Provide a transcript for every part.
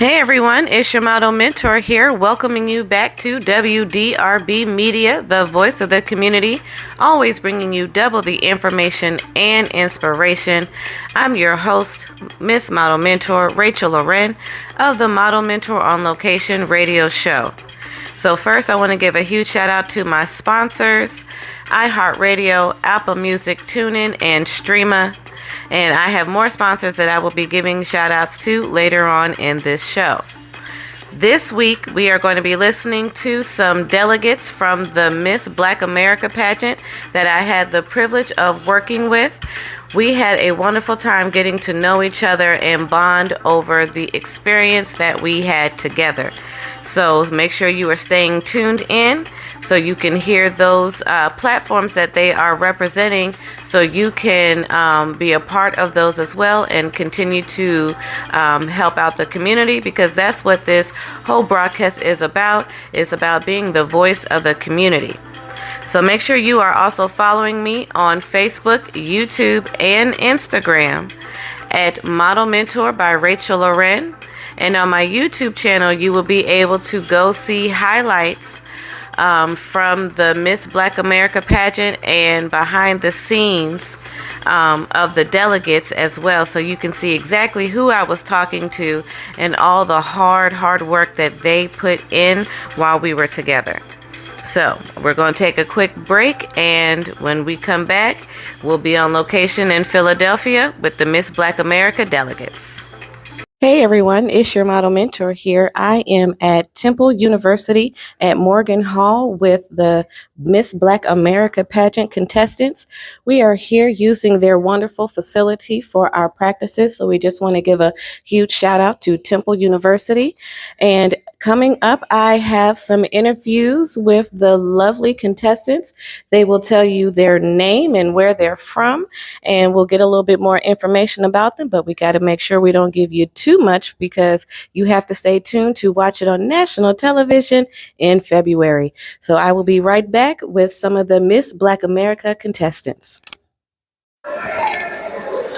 Hey everyone, it's your model mentor here, welcoming you back to WDRB Media, the voice of the community, always bringing you double the information and inspiration. I'm your host, Miss Model Mentor Rachel Loren of the Model Mentor on Location radio show. So first, I want to give a huge shout out to my sponsors, iHeartRadio, Apple Music, TuneIn, and Streama. And I have more sponsors that I will be giving shout outs to later on in this show. This week, we are going to be listening to some delegates from the Miss Black America Pageant that I had the privilege of working with. We had a wonderful time getting to know each other and bond over the experience that we had together. So make sure you are staying tuned in so you can hear those platforms that they are representing, so you can be a part of those as well and continue to help out the community, because that's what this whole broadcast is about. It's about being the voice of the community. So make sure you are also following me on Facebook, YouTube, and Instagram at Model Mentor by Rachel Loren. And on my YouTube channel, you will be able to go see highlights from the Miss Black America Pageant and behind the scenes of the delegates as well. So you can see exactly who I was talking to and all the hard work that they put in while we were together. So we're going to take a quick break, and when we come back, we'll be on location in Philadelphia with the Miss Black America delegates. Hey everyone, it's your model mentor here. I am at Temple University at Morgan Hall with the Miss Black America Pageant contestants. We are here using their wonderful facility for our practices, so we just want to give a huge shout out to Temple University. And coming up, I have some interviews with the lovely contestants. They will tell you their name and where they're from, and we'll get a little bit more information about them, but we got to make sure we don't give you too much, because you have to stay tuned to watch it on national television in February. So I will be right back with some of the Miss Black America contestants.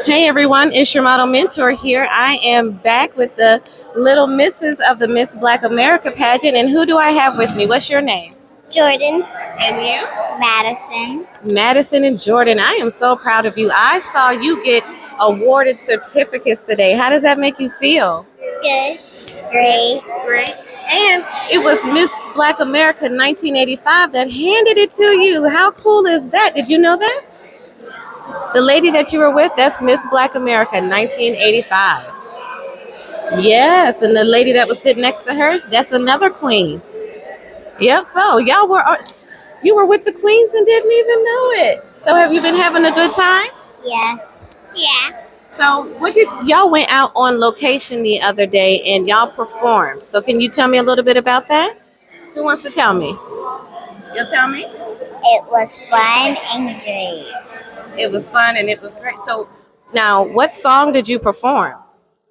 Hey everyone, it's your model mentor here. I am back with the little misses of the Miss Black America pageant. And who do I have with me? What's your name? Jordan. And you? Madison. Madison and Jordan, I am so proud of you. I saw you get awarded certificates today. How does that make you feel? Good. Great. Great. And it was Miss Black America 1985 that handed it to you. How cool is that? Did you know that? The lady that you were with, that's Miss Black America 1985. Yes, and the lady that was sitting next to her, that's another queen. Yep, so you were with the queens and didn't even know it. So have you been having a good time? Yes. Yeah. So y'all went out on location the other day and y'all performed. So can you tell me a little bit about that? Who wants to tell me? You'll tell me? It was fun and great. It was fun and it was great. So now, what song did you perform?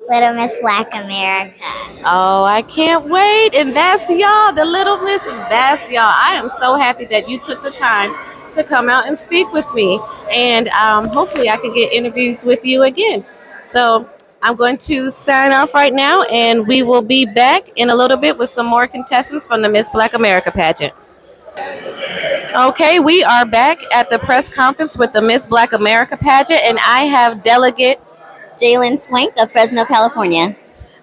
Little Miss Black America. Oh, I can't wait. And that's y'all, the Little Misses. That's y'all. I am so happy that you took the time to come out and speak with me. And hopefully I can get interviews with you again. So I'm going to sign off right now, and we will be back in a little bit with some more contestants from the Miss Black America pageant. Okay, we are back at the press conference with the Miss Black America pageant, and I have delegate Jalen Swank of Fresno, California.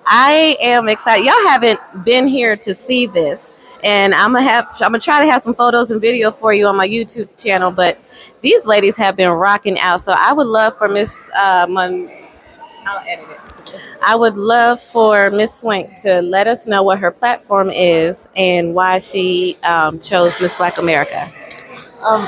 I am excited. Y'all haven't been here to see this, and I'm gonna try to have some photos and video for you on my YouTube channel. But these ladies have been rocking out, so I would love for I'll edit it. I would love for Miss Swank to let us know what her platform is and why she chose Miss Black America.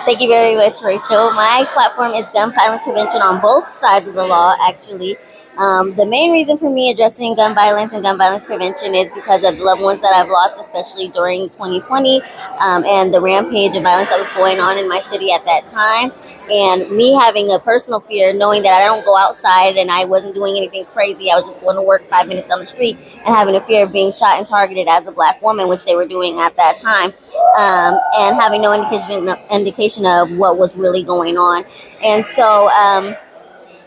Thank you very much, Rachel. My platform is gun violence prevention on both sides of the law, actually. The main reason for me addressing gun violence and gun violence prevention is because of the loved ones that I've lost, especially during 2020, and the rampage of violence that was going on in my city at that time. And me having a personal fear, knowing that I don't go outside and I wasn't doing anything crazy. I was just going to work 5 minutes down the street, and having a fear of being shot and targeted as a Black woman, which they were doing at that time, and having no indication of what was really going on. And so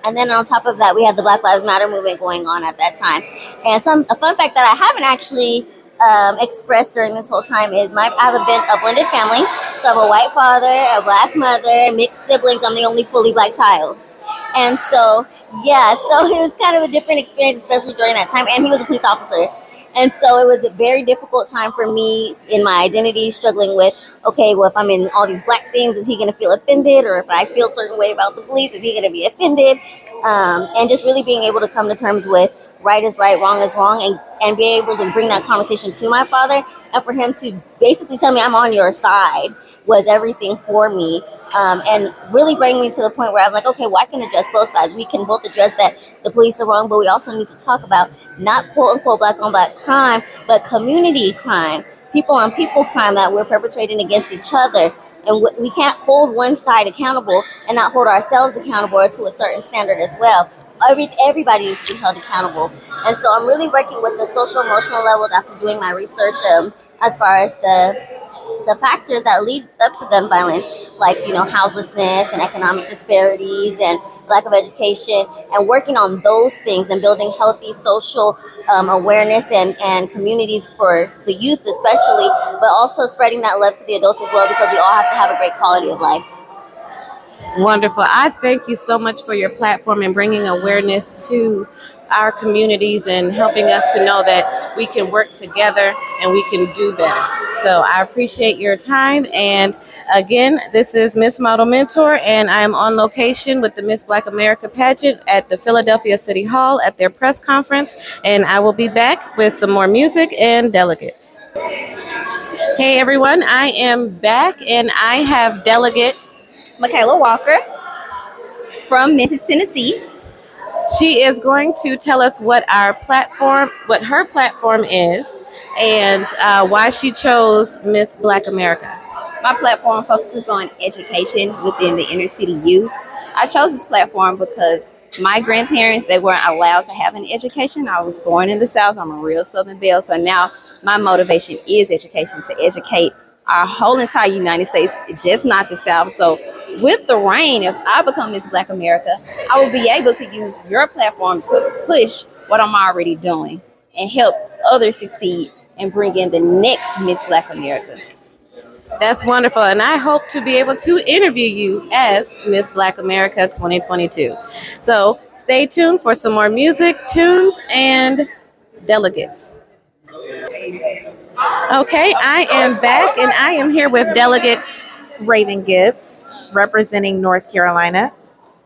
And then on top of that, we had the Black Lives Matter movement going on at that time. And a fun fact that I haven't actually expressed during this whole time is I have a blended family. So I have a white father, a black mother, mixed siblings. I'm the only fully black child. And so, yeah, so it was kind of a different experience, especially during that time. And he was a police officer. And so it was a very difficult time for me in my identity, struggling with, okay, well, if I'm in all these black things, is he going to feel offended? Or if I feel a certain way about the police, is he going to be offended? And just really being able to come to terms with right is right, wrong is wrong, and be able to bring that conversation to my father, and for him to basically tell me I'm on your side was everything for me. And really bring me to the point where I'm like, okay, well, I can address both sides. We can both address that the police are wrong, but we also need to talk about not quote unquote black on black crime, but community crime, people on people crime that we're perpetrating against each other. And we can't hold one side accountable and not hold ourselves accountable or to a certain standard as well. Everybody needs to be held accountable. And so I'm really working with the social emotional levels after doing my research as far as the factors that lead up to gun violence, like, houselessness and economic disparities and lack of education, and working on those things and building healthy social awareness and communities for the youth especially, but also spreading that love to the adults as well, because we all have to have a great quality of life. Wonderful. I thank you so much for your platform and bringing awareness to our communities and helping us to know that we can work together and we can do better. So I appreciate your time. And again, this is Miss Model Mentor, and I'm on location with the Miss Black America Pageant at the Philadelphia City Hall at their press conference. And I will be back with some more music and delegates. Hey everyone, I am back and I have delegate Michaela Walker from Memphis, Tennessee. She is going to tell us what her platform is, and why she chose Miss Black America. My platform focuses on education within the inner city youth. I chose this platform because my grandparents, they weren't allowed to have an education. I was born in the South. I'm a real Southern Belle. So now my motivation is education, to educate our whole entire United States, just not the South. So with the reign, if I become Miss Black America, I will be able to use your platform to push what I'm already doing and help others succeed and bring in the next Miss Black America. That's wonderful, and I hope to be able to interview you as Miss Black America 2022. So stay tuned for some more music, tunes, and delegates. Okay, I am back, and I am here with delegates Raven Gibbs, representing North Carolina.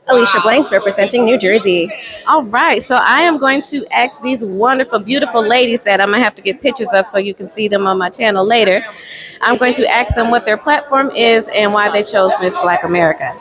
Alicia Blanks, representing New Jersey. All right, so I am going to ask these wonderful, beautiful ladies that I'm going to have to get pictures of so you can see them on my channel later. I'm going to ask them what their platform is and why they chose Miss Black America.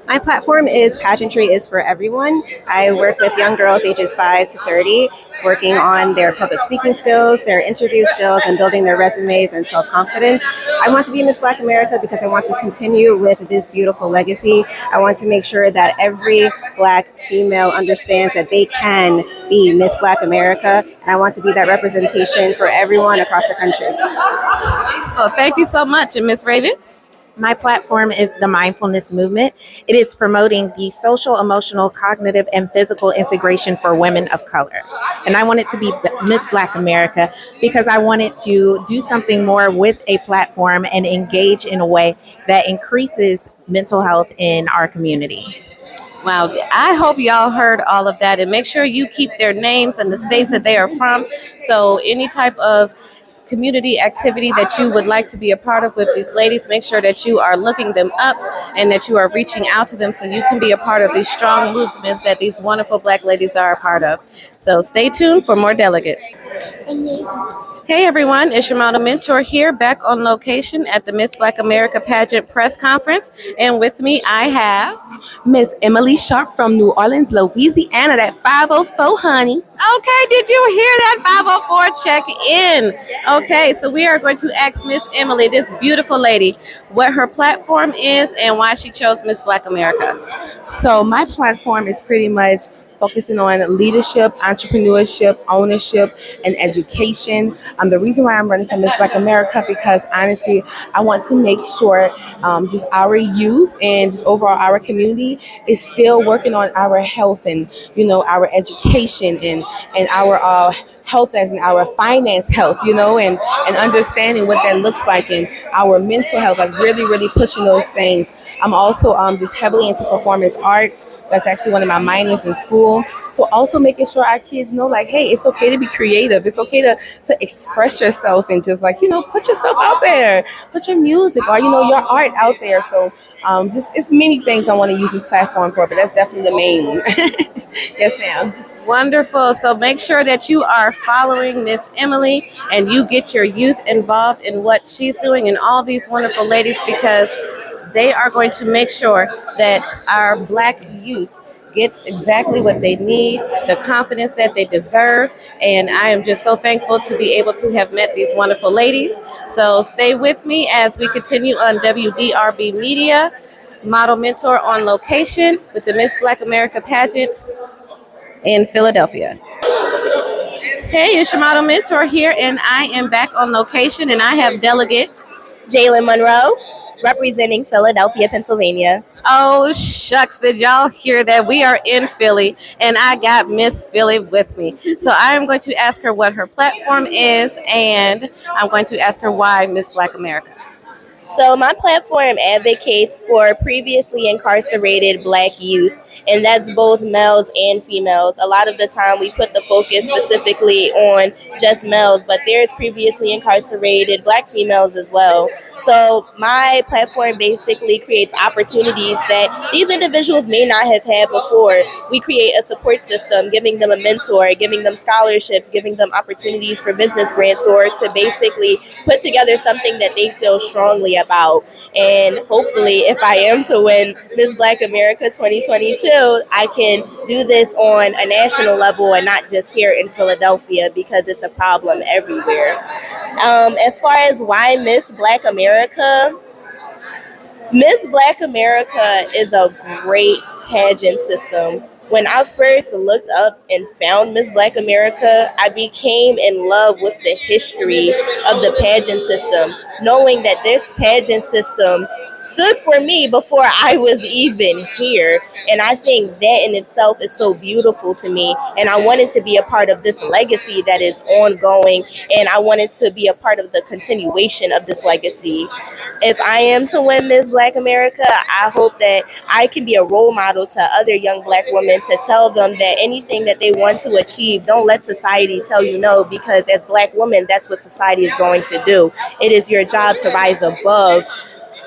My platform is Pageantry is for Everyone. I work with young girls ages 5 to 30, working on their public speaking skills, their interview skills, and building their resumes and self-confidence. I want to be Miss Black America because I want to continue with this beautiful legacy. I want to make sure that every Black female understands that they can be Miss Black America, and I want to be that representation for everyone across the country. Well, thank you so much. And Miss Raven? My platform is the Mindfulness Movement. It is promoting the social, emotional, cognitive, and physical integration for women of color. And I wanted to be Miss Black America because I wanted to do something more with a platform and engage in a way that increases mental health in our community. Wow, I hope y'all heard all of that, and make sure you keep their names and the states that they are from. So any type of community activity that you would like to be a part of with these ladies, make sure that you are looking them up and that you are reaching out to them so you can be a part of these strong movements that these wonderful Black ladies are a part of. So stay tuned for more delegates. Hey everyone, it's your model mentor here, back on location at the Miss Black America Pageant press conference. And with me I have Miss Emily Sharp from New Orleans, Louisiana, that 504, honey. Okay, did you hear that 504 check in? Okay, so we are going to ask Miss Emily, this beautiful lady, what her platform is and why she chose Miss Black America. So my platform is pretty much focusing on leadership, entrepreneurship, ownership, and education. The reason why I'm running for Miss Black America, because honestly, I want to make sure just our youth and just overall our community is still working on our health and our education and our health as in our finance health, and understanding what that looks like in our mental health, like really pushing those things. I'm also just heavily into performance arts. That's actually one of my minors in school. So also making sure our kids know, like, hey, it's okay to be creative. It's okay to express yourself and just put yourself out there, put your music or your art out there. So just it's many things I want to use this platform for, but that's definitely the main. Yes, ma'am. Wonderful. So make sure that you are following Miss Emily and you get your youth involved in what she's doing and all these wonderful ladies, because they are going to make sure that our Black youth gets exactly what they need, the confidence that they deserve. And I am just so thankful to be able to have met these wonderful ladies. So stay with me as we continue on WDRB Media, Model Mentor on location with the Miss Black America Pageant in Philadelphia. Hey, it's your Model Mentor here, and I am back on location, and I have delegate Jalen Monroe, representing Philadelphia, Pennsylvania. Oh, shucks. Did y'all hear that? We are in Philly, and I got Miss Philly with me. So I am going to ask her what her platform is, and I'm going to ask her why Miss Black America. So my platform advocates for previously incarcerated Black youth, and that's both males and females. A lot of the time we put the focus specifically on just males, but there's previously incarcerated Black females as well. So my platform basically creates opportunities that these individuals may not have had before. We create a support system, giving them a mentor, giving them scholarships, giving them opportunities for business grants, or to basically put together something that they feel strongly about. And hopefully, if I am to win Miss Black America 2022, I can do this on a national level and not just here in Philadelphia, because it's a problem everywhere. As far as why Miss Black America, Miss Black America is a great pageant system. When I first looked up and found Miss Black America, I became in love with the history of the pageant system, knowing that this pageant system stood for me before I was even here. And I think that in itself is so beautiful to me. And I wanted to be a part of this legacy that is ongoing. And I wanted to be a part of the continuation of this legacy. If I am to win Miss Black America, I hope that I can be a role model to other young Black women, to tell them that anything that they want to achieve, don't let society tell you no, because as Black women, that's what society is going to do. It is your job to rise above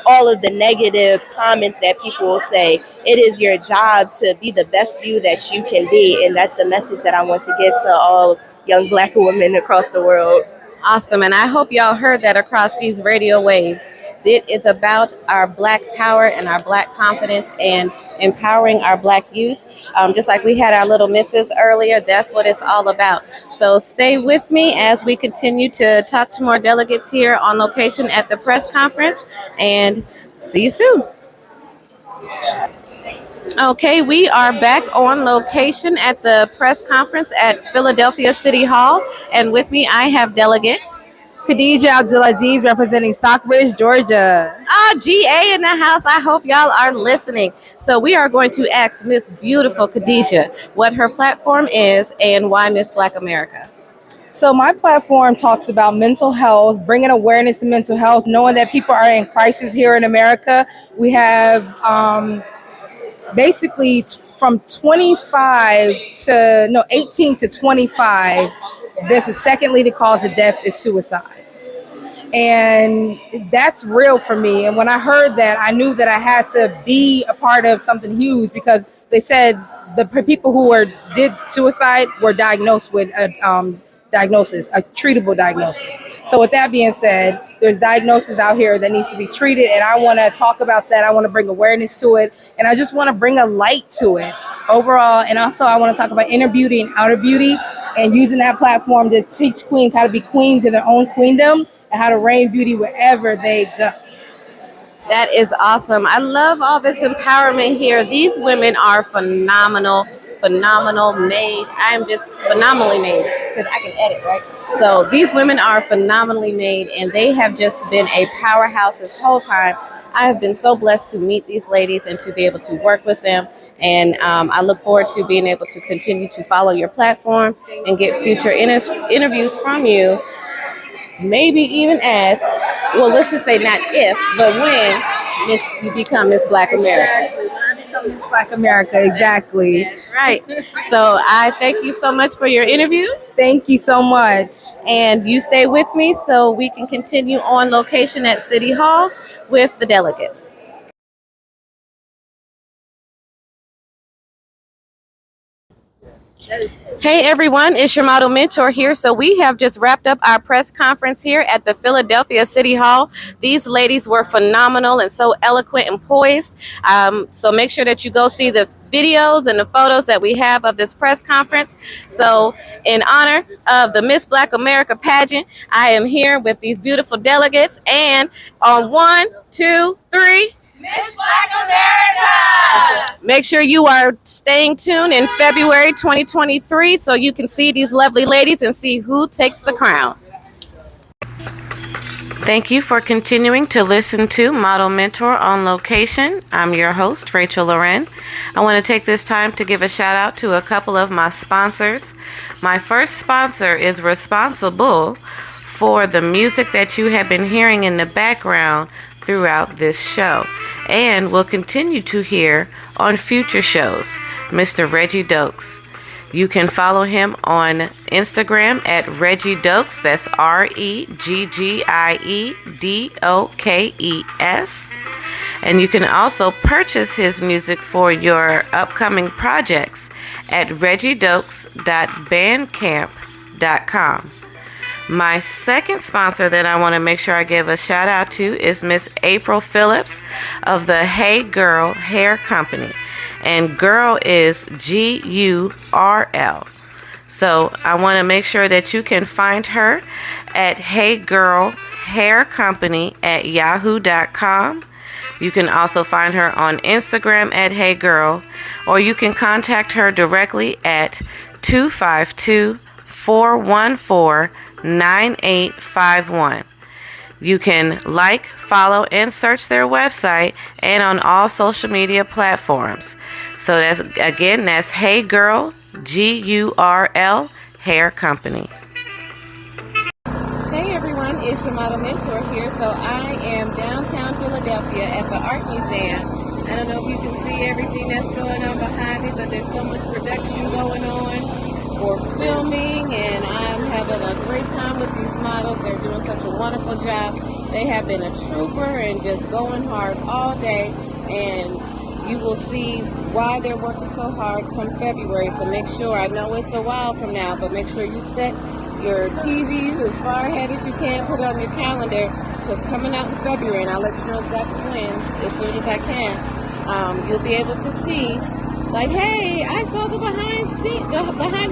all of the negative comments that people will say. It is your job to be the best you that you can be. And that's the message that I want to give to all young Black women across the world. Awesome. And I hope y'all heard that across these radio waves. It's about our Black power and our Black confidence and empowering our Black youth. Just like we had our little misses earlier, that's what it's all about. So stay with me as we continue to talk to more delegates here on location at the press conference, and see you soon. Okay, we are back on location at the press conference at Philadelphia City Hall, and with me I have delegate Khadija Abdulaziz, representing Stockbridge, Georgia. GA in the house. I hope y'all are listening. So we are going to ask Miss Beautiful Khadija what her platform is and why Miss Black America. So my platform talks about mental health, bringing awareness to mental health, knowing that people are in crisis here in America. We have basically from 18 to 25, there's a second leading cause of death is suicide. And that's real for me. And when I heard that, I knew that I had to be a part of something huge, because they said the people who did suicide were diagnosed with a treatable diagnosis. So with that being said, there's diagnosis out here that needs to be treated, and I want to talk about that. I want to bring awareness to it, and I just want to bring a light to it overall. And also I want to talk about inner beauty and outer beauty, and using that platform to teach queens how to be queens in their own queendom and how to reign beauty wherever they go. That is awesome. I love all this empowerment here. These women are phenomenal phenomenal made. I am just phenomenally made because I can edit, right? So these women are phenomenally made, and they have just been a powerhouse this whole time. I have been so blessed to meet these ladies and to be able to work with them. And I look forward to being able to continue to follow your platform and get future interviews from you. Maybe even as, well, let's just say not if, but when you become Miss Black America. Exactly. When I become Miss Black America, exactly. That's right. So I thank you so much for your interview. Thank you so much. And you stay with me so we can continue on location at City Hall with the delegates. Hey everyone, it's your model mentor here. So we have just wrapped up our press conference here at the Philadelphia City Hall. These ladies were phenomenal and so eloquent and poised. So make sure that you go see the videos and the photos that we have of this press conference. So in honor of the Miss Black America Pageant, I am here with these beautiful delegates, and on 1, 2, 3, Miss Black America! make sure you are staying tuned in February 2023 so you can see these lovely ladies and see who takes the crown. Thank you for continuing to listen to Model Mentor on Location. I'm your host, Rachel Loren. I want to take this time to give a shout out to a couple of my sponsors. My first sponsor is responsible for the music that you have been hearing in the background throughout this show and will continue to hear on future shows, Mr. Reggie Dokes. You can follow him on Instagram at Reggie Dokes. That's REGGIEDOKES. And you can also purchase his music for your upcoming projects at reggidokes.bandcamp.com. My second sponsor that I want to make sure I give a shout out to is Miss April Phillips of the Hey Girl Hair Company. And girl is GURL. So I want to make sure that you can find her at Hey Girl Hair Company at yahoo.com. You can also find her on Instagram at Hey Girl, or you can contact her directly at 252-414-9851. You can like, follow, and search their website and on all social media platforms. So that's Hey Girl, GURL Hair Company. Hey everyone, it's your model mentor here. So I am downtown Philadelphia at the Art Museum. I don't know if you can see everything that's going on behind me, but there's so much production going on for filming, and I'm having a great time with these models. They're doing such a wonderful job. They have been a trooper and just going hard all day, and you will see why they're working so hard come February. So make sure, I know it's a while from now, but make sure you set your TVs as far ahead as you can, put it on your calendar, because coming out in February, and I'll let you know exactly when, as soon as I can, you'll be able to see, like, hey, I saw the behind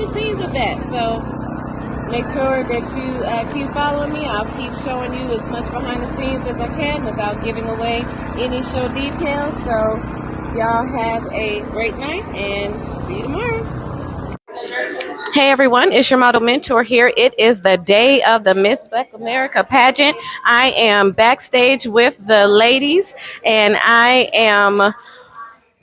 the scenes of that. So make sure that you keep following me. I'll keep showing you as much behind the scenes as I can without giving away any show details. So y'all have a great night and see you tomorrow. Hey everyone, it's your model mentor here. It is the day of the Miss Black America Pageant. I am backstage with the ladies, and I am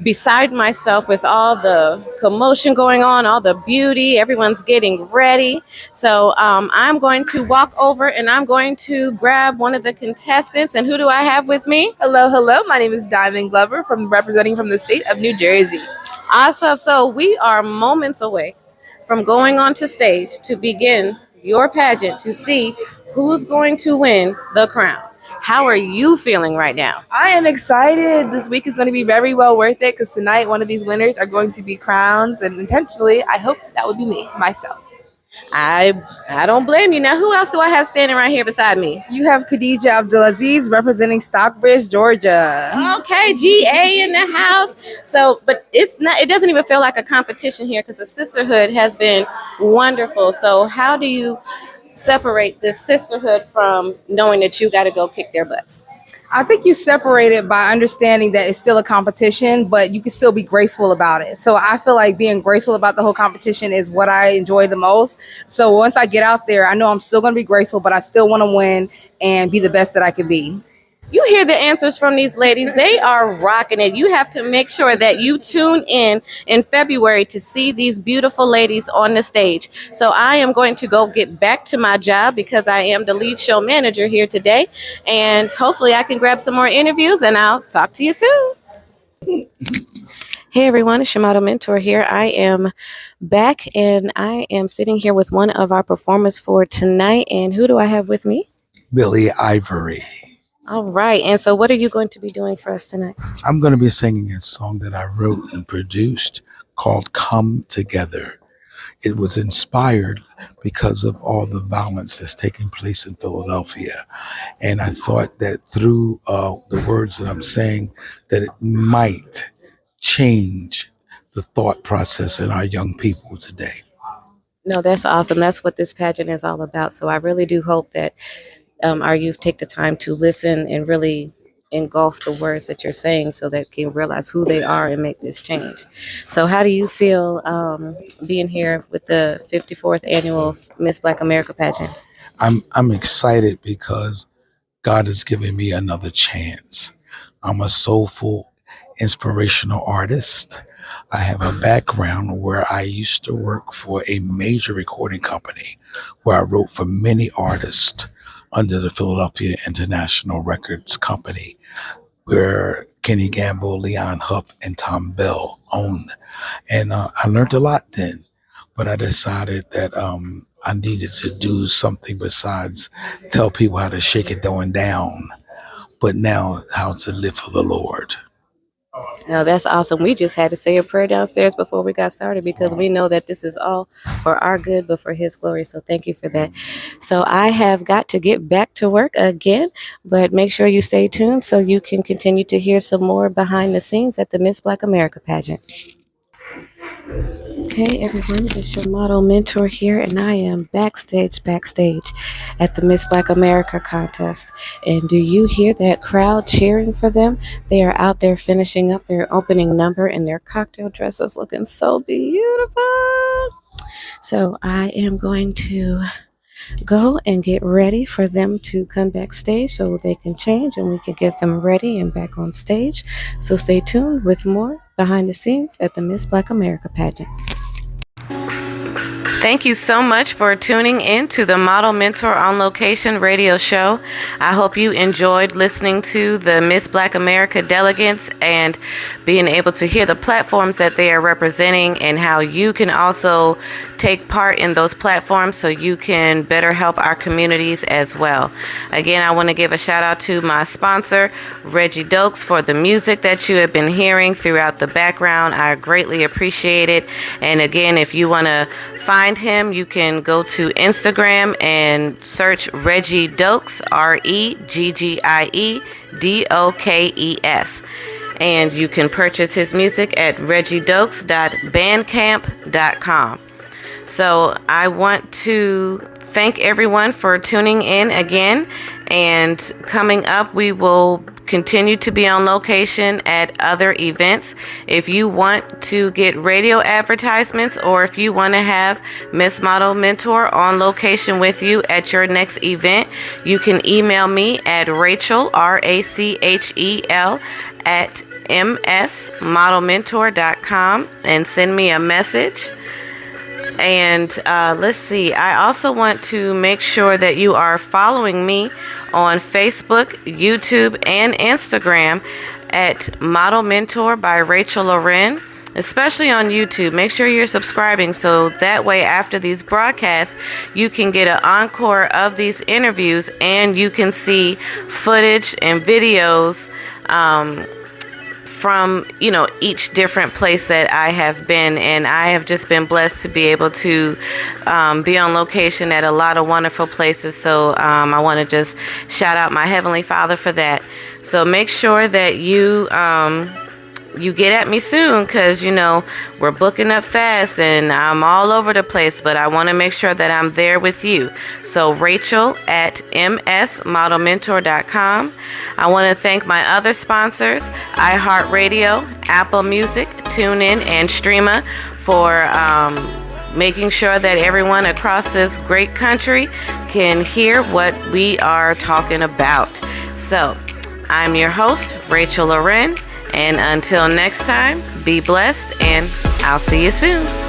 beside myself with all the commotion going on, all the beauty, everyone's getting ready. So I'm going to walk over and I'm going to grab one of the contestants. And who do I have with me? Hello. My name is Diamond Glover, representing from the state of New Jersey. Awesome. So we are moments away from going onto stage to begin your pageant to see who's going to win the crown. How are you feeling right now? I am excited. This week is going to be very well worth it, because tonight one of these winners are going to be crowns, and intentionally I hope that would be me, myself. I don't blame you. Now, who else do I have standing right here beside me? You have Khadija Abdulaziz representing Stockbridge, Georgia. Okay, GA in the house. So, but it doesn't even feel like a competition here, because the sisterhood has been wonderful. So how do you separate this sisterhood from knowing that you got to go kick their butts? I think you separate it by understanding that it's still a competition, but you can still be graceful about it. So I feel like being graceful about the whole competition is what I enjoy the most. So once I get out there, I know I'm still going to be graceful, but I still want to win and be the best that I can be. You hear the answers from these ladies. They are rocking it. You have to make sure that you tune in February to see these beautiful ladies on the stage. So I am going to go get back to my job because I am the lead show manager here today. And hopefully I can grab some more interviews and I'll talk to you soon. Hey everyone, it's your model mentor here. I am back and I am sitting here with one of our performers for tonight. And who do I have with me? Billy Ivory. All right. And so what are you going to be doing for us tonight? I'm going to be singing a song that I wrote and produced called Come Together. It was inspired because of all the violence that's taking place in Philadelphia. And I thought that through the words that I'm saying, that it might change the thought process in our young people today. No, that's awesome. That's what this pageant is all about. So I really do hope that our youth take the time to listen and really engulf the words that you're saying so that they can realize who they are and make this change. So how do you feel being here with the 54th annual Miss Black America Pageant? I'm excited because God has given me another chance. I'm a soulful, inspirational artist. I have a background where I used to work for a major recording company where I wrote for many artists under the Philadelphia International Records Company, where Kenny Gamble, Leon Huff, and Tom Bell owned. And I learned a lot then, but I decided that I needed to do something besides tell people how to shake it going down, but now how to live for the Lord. No, that's awesome. We just had to say a prayer downstairs before we got started because we know that this is all for our good, but for His glory. So thank you for that. So I have got to get back to work again, but make sure you stay tuned so you can continue to hear some more behind the scenes at the Miss Black America Pageant. Hey everyone, it's your model mentor here, and I am backstage at the Miss Black America contest. And do you hear that crowd cheering for them? They are out there finishing up their opening number in their cocktail dresses, looking so beautiful. So I am going to go and get ready for them to come backstage so they can change and we can get them ready and back on stage. So stay tuned with more behind the scenes at the Miss Black America Pageant. Thank you so much for tuning in to the Model Mentor on Location radio show. I hope you enjoyed listening to the Miss Black America delegates and being able to hear the platforms that they are representing and how you can also take part in those platforms so you can better help our communities as well. Again, I want to give a shout out to my sponsor, Reggie Dokes, for the music that you have been hearing throughout the background. I greatly appreciate it. And again, if you want to find him, you can go to Instagram and search Reggie Dokes, ReggieDokes. And you can purchase his music at reggiedokes.bandcamp.com. So I want to thank everyone for tuning in again. And coming up, we will continue to be on location at other events. If you want to get radio advertisements or if you want to have Miss Model Mentor on location with you at your next event, you can email me at Rachel, RACHEL, at msmodelmentor.com and send me a message. And let's see, I also want to make sure that you are following me on Facebook, YouTube, and Instagram at Model Mentor by Rachel Loren, especially on YouTube. Make sure you're subscribing so that way after these broadcasts, you can get an encore of these interviews and you can see footage and videos from, each different place that I have been. And I have just been blessed to be able to be on location at a lot of wonderful places. So I want to just shout out my Heavenly Father for that. So make sure that you you get at me soon, because we're booking up fast and I'm all over the place, but I want to make sure that I'm there with you. So Rachel at msmodelmentor.com. I want to thank my other sponsors, iHeartRadio, Apple Music, TuneIn, and Streema, for making sure that everyone across this great country can hear what we are talking about. So I'm your host, Rachel Loren, and until next time, be blessed, and I'll see you soon.